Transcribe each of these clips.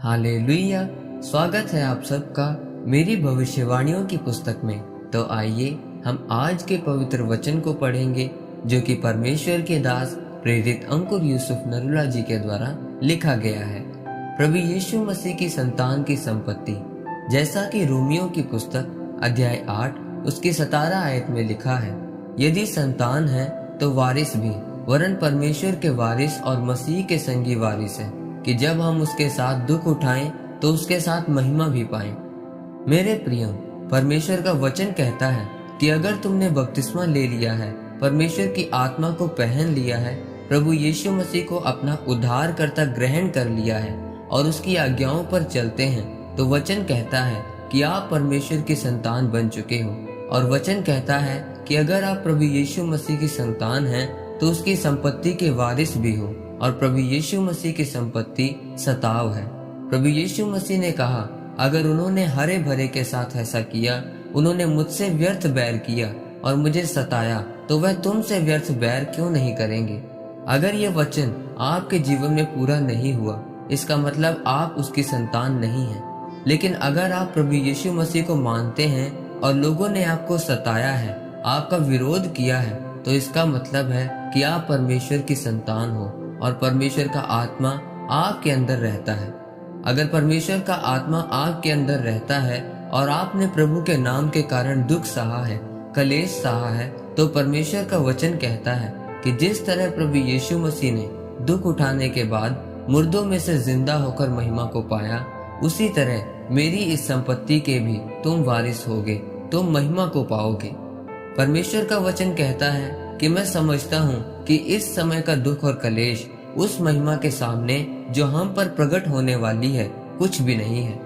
Hallelujah. स्वागत है आप सबका मेरी भविष्यवाणियों की पुस्तक में। तो आइए हम आज के पवित्र वचन को पढ़ेंगे जो कि परमेश्वर के दास प्रेरित अंकुर यूसुफ नरूला जी के द्वारा लिखा गया है। प्रभु यीशु मसीह की संतान की संपत्ति, जैसा कि रोमियो की पुस्तक अध्याय 8 उसकी 17 आयत में लिखा है, यदि संतान है तो वारिस भी, वरन परमेश्वर के वारिस और मसीह के संगी वारिस है, कि जब हम उसके साथ दुख उठाएं तो उसके साथ महिमा भी पाएं। मेरे प्रियो, परमेश्वर का वचन कहता है कि अगर तुमने बपतिस्मा ले लिया है, परमेश्वर की आत्मा को पहन लिया है, प्रभु यीशु मसीह को अपना उद्धारकर्ता ग्रहण कर लिया है और उसकी आज्ञाओं पर चलते हैं, तो वचन कहता है कि आप परमेश्वर की संतान बन चुके हो। और वचन कहता है कि अगर आप प्रभु यीशु मसीह की संतान हैं तो उसकी संपत्ति के वारिस भी हो। और प्रभु यीशु मसीह की संपत्ति सताव है। प्रभु यीशु मसीह ने कहा, अगर उन्होंने हरे भरे के साथ ऐसा किया, उन्होंने मुझसे व्यर्थ बैर किया और मुझे सताया, तो वह तुमसे व्यर्थ बैर क्यों नहीं करेंगे। अगर ये वचन आपके जीवन में पूरा नहीं हुआ, इसका मतलब आप उसकी संतान नहीं हैं। लेकिन अगर आप प्रभु यीशु मसीह को मानते हैं और लोगों ने आपको सताया है, आपका विरोध किया है, तो इसका मतलब है कि आप परमेश्वर की संतान हो और परमेश्वर का आत्मा आपके अंदर रहता है। अगर परमेश्वर का आत्मा आपके अंदर रहता है और आपने प्रभु के नाम के कारण दुख सहा है, कलेश सहा है, तो परमेश्वर का वचन कहता है कि जिस तरह प्रभु यीशु मसीह ने दुख उठाने के बाद मुर्दों में से जिंदा होकर महिमा को पाया, उसी तरह मेरी इस संपत्ति के भी तुम वारिस होगे, तुम महिमा को पाओगे। परमेश्वर का वचन कहता है कि मैं समझता हूँ कि इस समय का दुख और कलेश उस महिमा के सामने जो हम पर प्रकट होने वाली है कुछ भी नहीं है।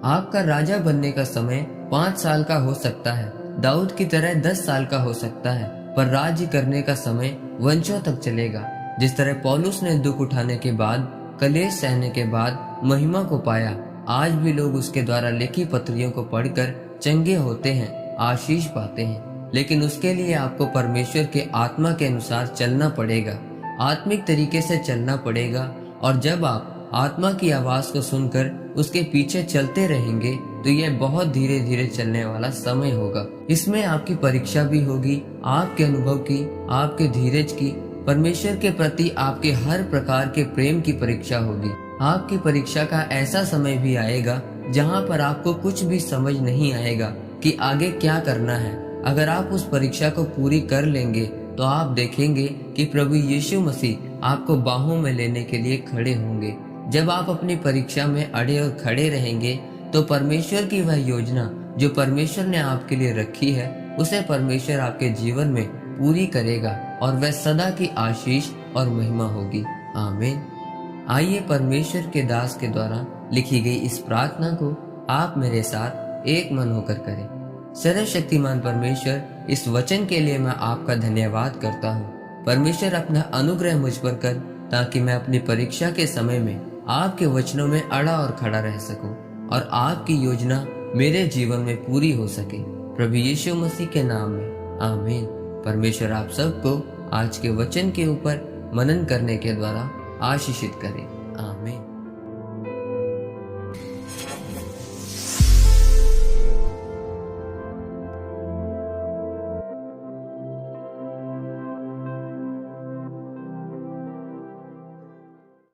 आपका राजा बनने का समय 5 साल का हो सकता है, दाऊद की तरह 10 साल का हो सकता है, पर राज्य करने का समय वंशों तक चलेगा। जिस तरह पौलुस ने दुख उठाने के बाद, कलेश सहने के बाद महिमा को पाया, आज भी लोग उसके द्वारा लिखी पत्रियों को पढ़कर चंगे होते हैं, आशीष पाते हैं। लेकिन उसके लिए आपको परमेश्वर के आत्मा के अनुसार चलना पड़ेगा, आत्मिक तरीके से चलना पड़ेगा। और जब आप आत्मा की आवाज को सुनकर उसके पीछे चलते रहेंगे, तो यह बहुत धीरे धीरे चलने वाला समय होगा। इसमें आपकी परीक्षा भी होगी, आपके अनुभव की, आपके धीरज की, परमेश्वर के प्रति आपके हर प्रकार के प्रेम की परीक्षा होगी। आपकी परीक्षा का ऐसा समय भी आएगा जहाँ पर आपको कुछ भी समझ नहीं आएगा कि आगे क्या करना है। अगर आप उस परीक्षा को पूरी कर लेंगे तो आप देखेंगे कि प्रभु यीशु मसीह आपको बाहों में लेने के लिए खड़े होंगे। जब आप अपनी परीक्षा में अड़े और खड़े रहेंगे तो परमेश्वर की वह योजना जो परमेश्वर ने आपके लिए रखी है, उसे परमेश्वर आपके जीवन में पूरी करेगा और वह सदा की आशीष और महिमा होगी। आमीन। आइए परमेश्वर के दास के द्वारा लिखी गई इस प्रार्थना को आप मेरे साथ एक मन होकर करें। सर्वशक्तिमान परमेश्वर, इस वचन के लिए मैं आपका धन्यवाद करता हूँ। परमेश्वर अपना अनुग्रह मुझ पर कर, ताकि मैं अपनी परीक्षा के समय में आपके वचनों में अड़ा और खड़ा रह सकूं और आपकी योजना मेरे जीवन में पूरी हो सके। प्रभु यीशु मसीह के नाम में आमीन। परमेश्वर आप सबको आज के वचन के ऊपर मनन करने के द्वारा आशीषित करे।